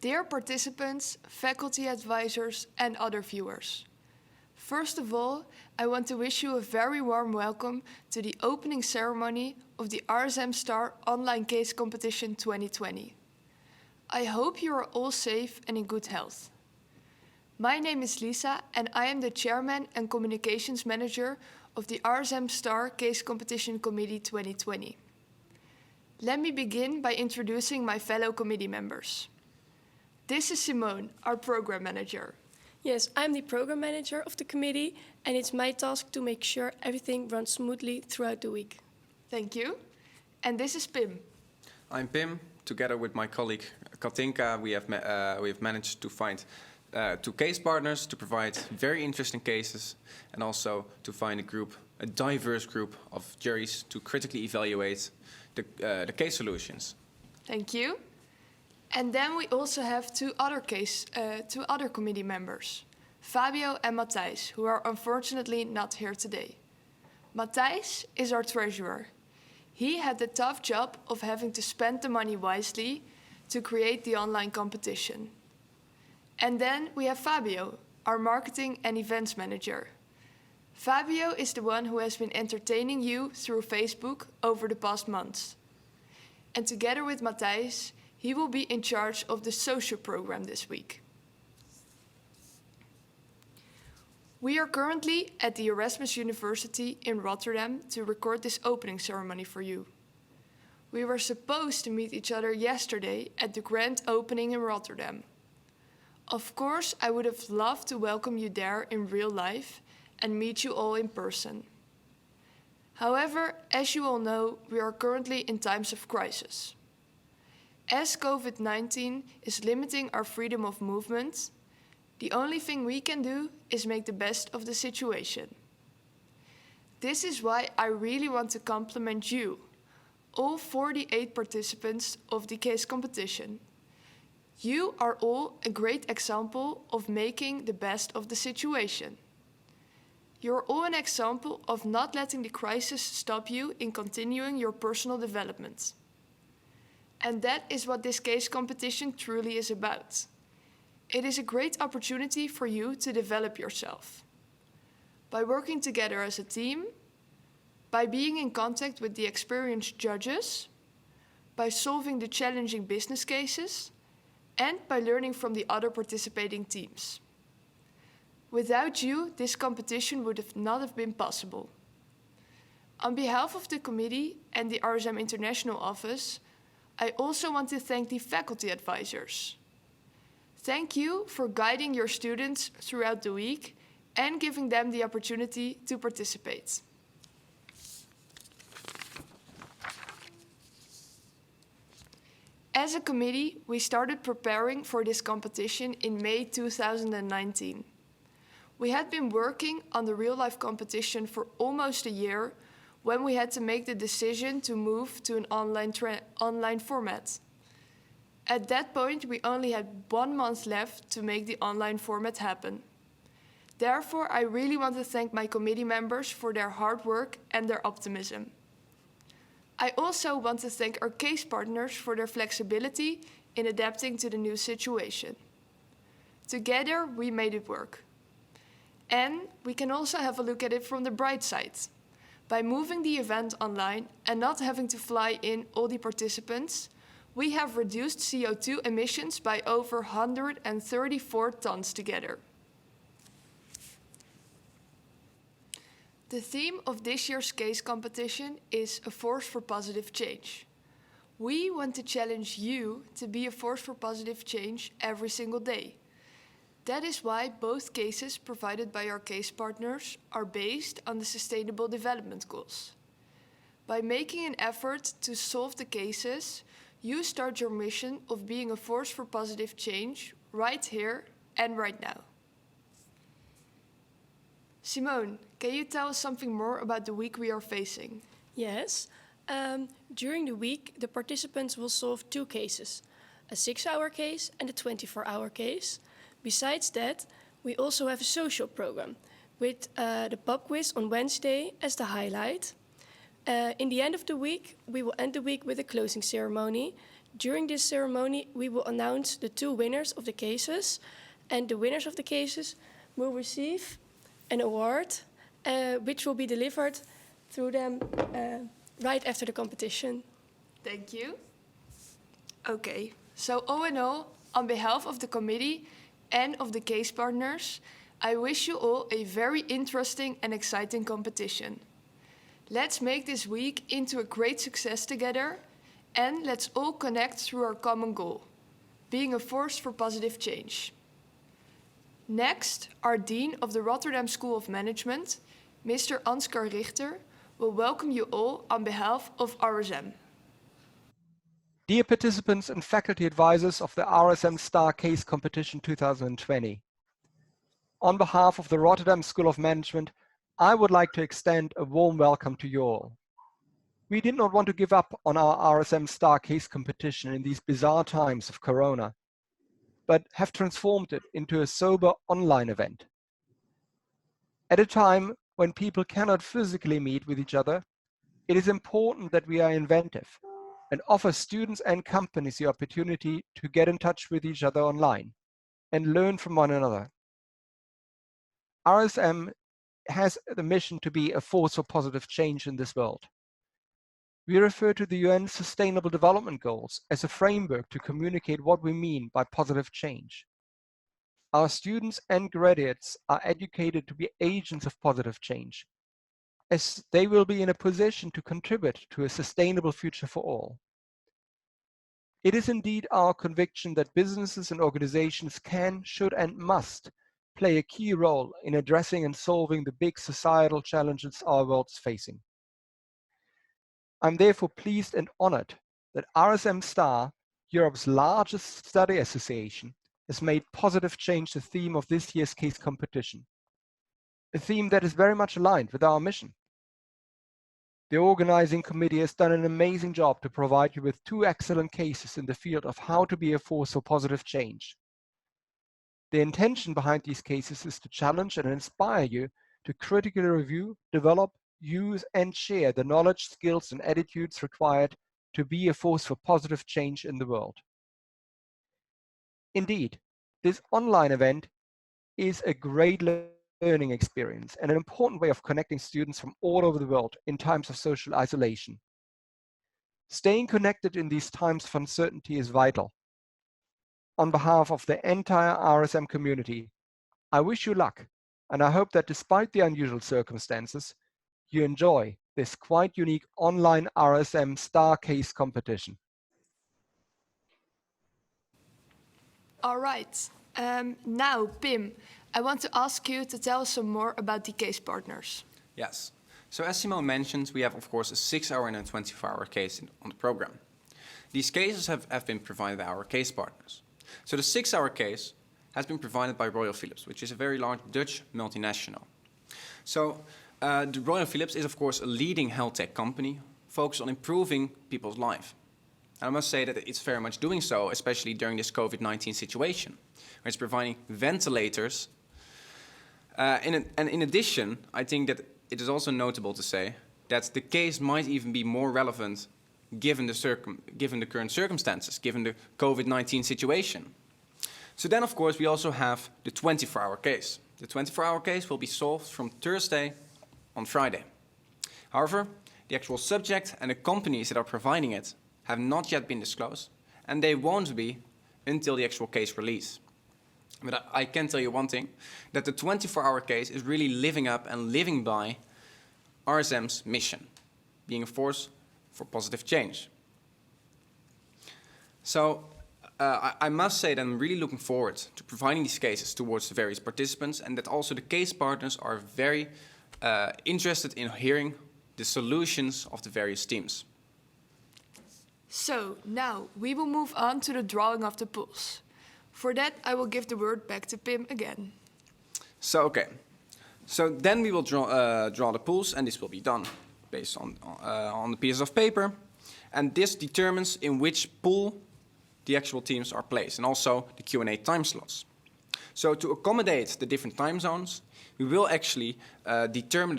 Dear participants, faculty advisors, and other viewers. First of all, I want to wish you a very warm welcome to the opening ceremony of the RSM Star Online Case Competition 2020. I hope you are all safe and in good health. My name is Lisa and I am the Chairman and Communications Manager of the RSM Star Case Competition Committee 2020. Let me begin by introducing my fellow committee members. This is Simone, our Program Manager. Yes, I'm the Program Manager of the committee and it's my task to make sure everything runs smoothly throughout the week. Thank you. And this is Pim. I'm Pim. Together with my colleague Katinka, we have managed to find 2 case partners to provide very interesting cases and also to find a diverse group of juries to critically evaluate the case solutions. Thank you. And then we also have two other committee members, Fabio and Matthijs, who are unfortunately not here today. Matthijs is our treasurer. He had the tough job of having to spend the money wisely to create the online competition. And then we have Fabio, our marketing and events manager. Fabio is the one who has been entertaining you through Facebook over the past months. And together with Matthijs, he will be in charge of the social program this week. We are currently at the Erasmus University in Rotterdam to record this opening ceremony for you. We were supposed to meet each other yesterday at the grand opening in Rotterdam. Of course, I would have loved to welcome you there in real life and meet you all in person. However, as you all know, we are currently in times of crisis. As COVID-19 is limiting our freedom of movement, the only thing we can do is make the best of the situation. This is why I really want to compliment you, all 48 participants of the case competition. You are all a great example of making the best of the situation. You're all an example of not letting the crisis stop you in continuing your personal development. And that is what this case competition truly is about. It is a great opportunity for you to develop yourself. By working together as a team, by being in contact with the experienced judges, by solving the challenging business cases, and by learning from the other participating teams. Without you, this competition would not have been possible. On behalf of the committee and the RSM International Office, I also want to thank the faculty advisors. Thank you for guiding your students throughout the week and giving them the opportunity to participate. As a committee, we started preparing for this competition in May 2019. We had been working on the real-life competition for almost a year when we had to make the decision to move to an online format. At that point, we only had 1 month left to make the online format happen. Therefore, I really want to thank my committee members for their hard work and their optimism. I also want to thank our case partners for their flexibility in adapting to the new situation. Together, we made it work. And we can also have a look at it from the bright side. By moving the event online and not having to fly in all the participants, we have reduced CO2 emissions by over 134 tons together. The theme of this year's case competition is a force for positive change. We want to challenge you to be a force for positive change every single day. That is why both cases provided by our case partners are based on the Sustainable Development Goals. By making an effort to solve the cases, you start your mission of being a force for positive change right here and right now. Simone, can you tell us something more about the week we are facing? Yes. During the week, the participants will solve 2 cases, a 6-hour case and a 24-hour case. Besides that, we also have a social program with the pub quiz on Wednesday as the highlight. In the end of the week, we will end the week with a closing ceremony During this ceremony, we will announce the 2 winners of the cases, and the winners of the cases will receive an award, which will be delivered through them right after the competition. Thank you. Okay, so all in all, on behalf of the committee and of the case partners, I wish you all a very interesting and exciting competition. Let's make this week into a great success together, and let's all connect through our common goal, being a force for positive change. Next, our Dean of the Rotterdam School of Management, Mr. Ansgar Richter, will welcome you all on behalf of RSM. Dear participants and faculty advisors of the RSM Star Case Competition 2020, on behalf of the Rotterdam School of Management, I would like to extend a warm welcome to you all. We did not want to give up on our RSM Star Case Competition in these bizarre times of Corona, but have transformed it into a sober online event. At a time when people cannot physically meet with each other, it is important that we are inventive and offer students and companies the opportunity to get in touch with each other online and learn from one another. RSM has the mission to be a force for positive change in this world. We refer to the UN Sustainable Development Goals as a framework to communicate what we mean by positive change. Our students and graduates are educated to be agents of positive change, as they will be in a position to contribute to a sustainable future for all. It is indeed our conviction that businesses and organizations can, should, and must play a key role in addressing and solving the big societal challenges our world is facing. I'm therefore pleased and honored that RSM Star, Europe's largest study association, has made positive change the theme of this year's case competition, a theme that is very much aligned with our mission. The organizing committee has done an amazing job to provide you with 2 excellent cases in the field of how to be a force for positive change. The intention behind these cases is to challenge and inspire you to critically review, develop, use, and share the knowledge, skills, and attitudes required to be a force for positive change in the world. Indeed, this online event is a great learning experience and an important way of connecting students from all over the world in times of social isolation. Staying connected in these times of uncertainty is vital. On behalf of the entire RSM community, I wish you luck, and I hope that despite the unusual circumstances, you enjoy this quite unique online RSM Star Case competition. All right. Now, Pim, I want to ask you to tell us some more about the case partners. Yes. So as Simone mentioned, we have, of course, a 6-hour and a 24-hour case on the program. These cases have been provided by our case partners. So the 6-hour case has been provided by Royal Philips, which is a very large Dutch multinational. So the Royal Philips is, of course, a leading health tech company focused on improving people's life. And I must say that it's very much doing so, especially during this COVID-19 situation, where it's providing ventilators. And in addition, I think that it is also notable to say that the case might even be more relevant given the current circumstances, given the COVID-19 situation. So then, of course, we also have the 24-hour case. The 24-hour case will be solved from Thursday on Friday. However, the actual subject and the companies that are providing it have not yet been disclosed, and they won't be until the actual case release. But I can tell you one thing, that the 24-hour case is really living up and living by RSM's mission, being a force for positive change. So I must say that I'm really looking forward to providing these cases towards the various participants, and that also the case partners are very interested in hearing the solutions of the various teams. So now we will move on to the drawing of the pools. For that, I will give the word back to Pim again. So, okay. So then we will draw the pools, and this will be done based on the pieces of paper. And this determines in which pool the actual teams are placed, and also the Q&A time slots. So to accommodate the different time zones, we will actually determine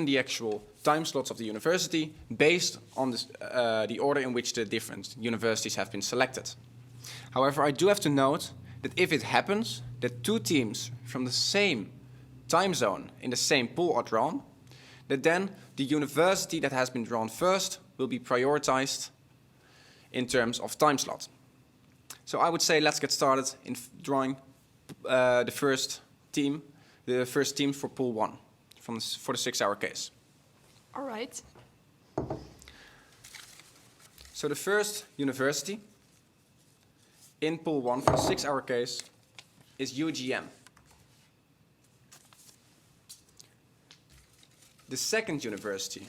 the actual time slots of the university based on the order in which the different universities have been selected. However, I do have to note that if it happens that two teams from the same time zone in the same pool are drawn, that then the university that has been drawn first will be prioritized in terms of time slot. So I would say let's get started in drawing the first team for pool 1 for the 6-hour case. All right. So the first university in pool 1 for the 6-hour case is UGM. The second university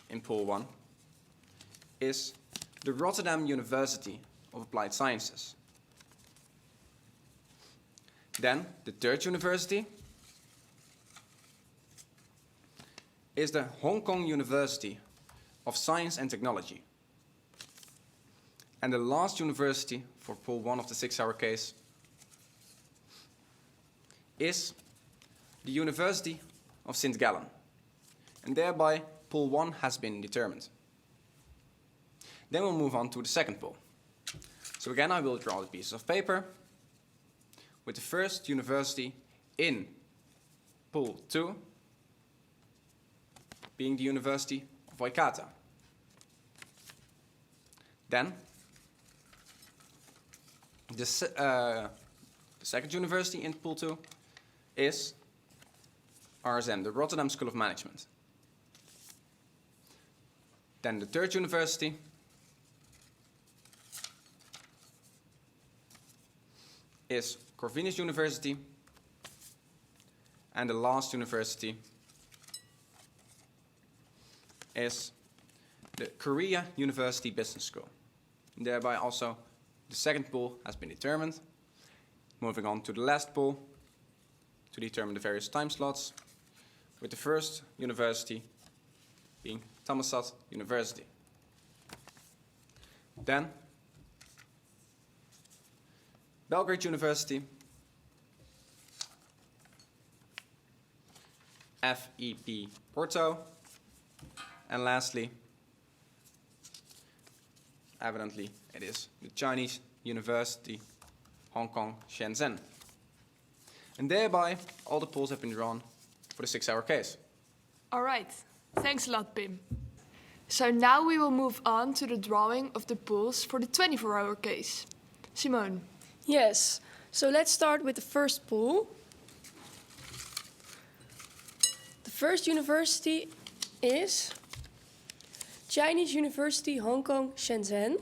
in pool 1 is the Rotterdam University of Applied Sciences. Then the third university is the Hong Kong University of Science and Technology. And the last university for pool 1 of the 6-hour case is the University of St. Gallen. And thereby pool 1 has been determined. Then we'll move on to the second pool. So again, I will draw the pieces of paper with the first university in pool 2 being the University of Waikato. Then the second university in pool 2 is RSM, the Rotterdam School of Management. Then the third university is Corvinus University, and the last university is the Korea University Business School. And thereby also the second pool has been determined. Moving on to the last pool to determine the various time slots, with the first university being Thammasat University. Then Belgrade University, FEP Porto, and lastly, evidently, it is the Chinese University, Hong Kong, Shenzhen. And thereby, all the pools have been drawn for the 6-hour case. All right. Thanks a lot, Pim. So now we will move on to the drawing of the pools for the 24-hour case. Simone. Yes, so let's start with the first pool. The first university is Chinese University, Hong Kong, Shenzhen.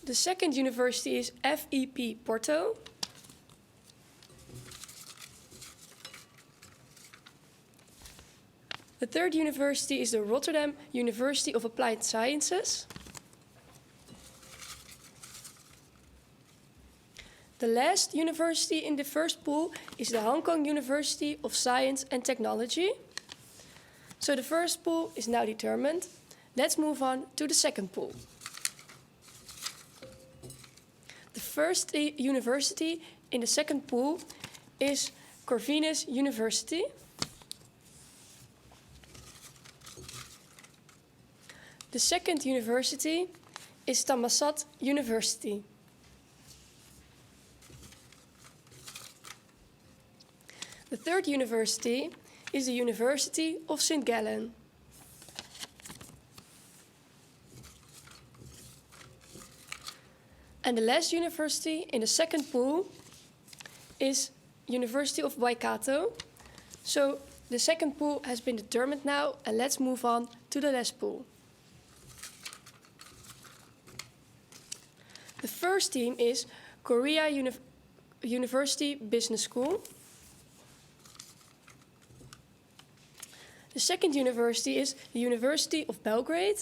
The second university is FEP Porto. The third university is the Rotterdam University of Applied Sciences. The last university in the first pool is the Hong Kong University of Science and Technology. So the first pool is now determined. Let's move on to the second pool. The first university in the second pool is Corvinus University. The second university is Thammasat University. The third university is the University of St. Gallen. And the last university in the second pool is University of Waikato. So the second pool has been determined now, and let's move on to the last pool. The first team is Korea University Business School. The second university is the University of Belgrade.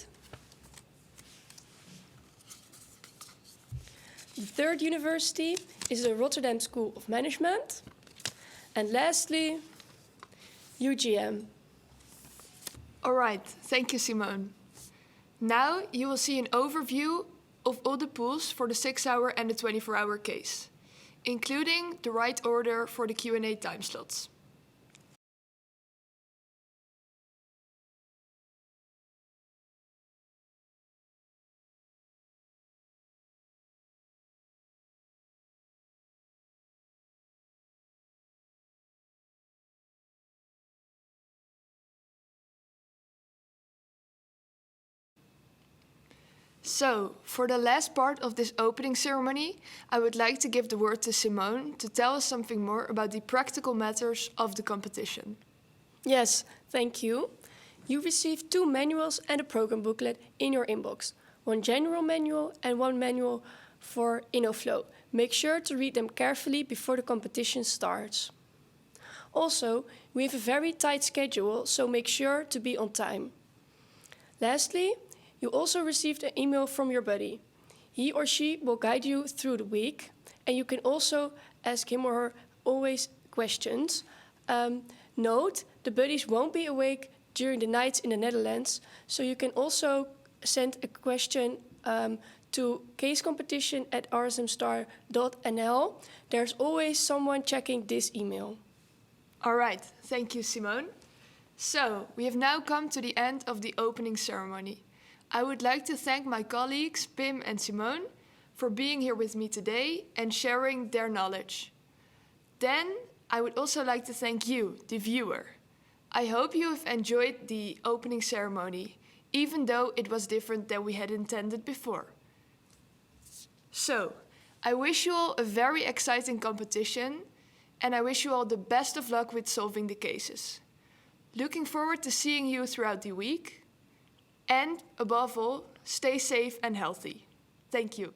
The third university is the Rotterdam School of Management. And lastly, UGM. All right, thank you, Simone. Now you will see an overview of all the pools for the 6-hour and the 24-hour case, including the right order for the Q&A time slots. So, for the last part of this opening ceremony, I would like to give the word to Simone to tell us something more about the practical matters of the competition. Yes, thank you. You received 2 manuals and a program booklet in your inbox. One general manual and one manual for InnoFlow. Make sure to read them carefully before the competition starts. Also, we have a very tight schedule, so make sure to be on time. Lastly, you also received an email from your buddy. He or she will guide you through the week, and you can also ask him or her always questions. Note, the buddies won't be awake during the nights in the Netherlands, so you can also send a question to casecompetition@rsmstar.nl. There's always someone checking this email. All right, thank you, Simone. So, we have now come to the end of the opening ceremony. I would like to thank my colleagues, Pim and Simone, for being here with me today and sharing their knowledge. Then, I would also like to thank you, the viewer. I hope you have enjoyed the opening ceremony, even though it was different than we had intended before. So, I wish you all a very exciting competition, and I wish you all the best of luck with solving the cases. Looking forward to seeing you throughout the week. And above all, stay safe and healthy. Thank you.